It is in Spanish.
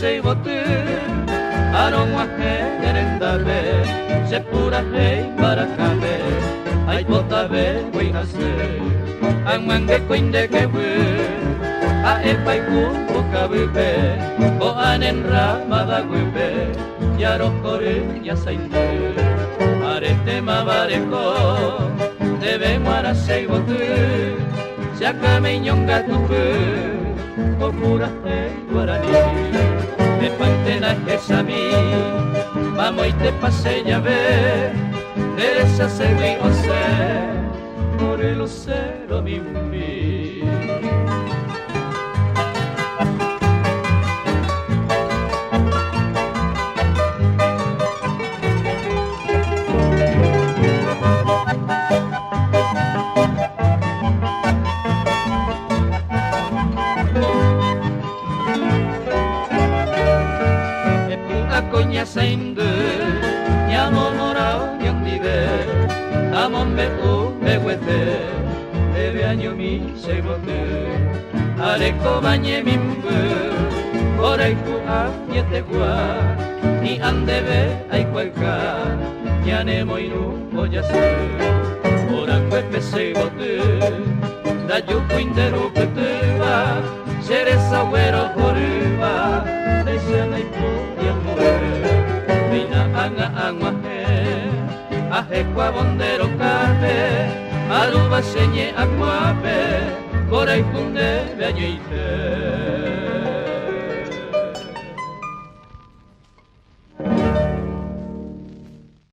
Sei botu arong wahe erendabe sepura hei barakabe ai botabe kui ase ang mange kuinde kebu a epai ku okabube o anen ramada gube yaro kore yasainde arete mabareko debe mara sei botu sakame nyonga tupu kopura hei guarani de pantena esa mi vamos y te pasé ya ve esa se mi ose por el ocero mi coña saindu nyamo morao nyang dive amon be u be wete debe año mi segote areko bañe mimbu oreiku a yete gua ni andebe ai cuelca nyane moinu oyasu ora cuepe segote da yu kuinderu petuva seresa güero koruva desena y Vina anga angwahe ahe kwa bondero kabe aruba senye akwabe korai kunde beañoite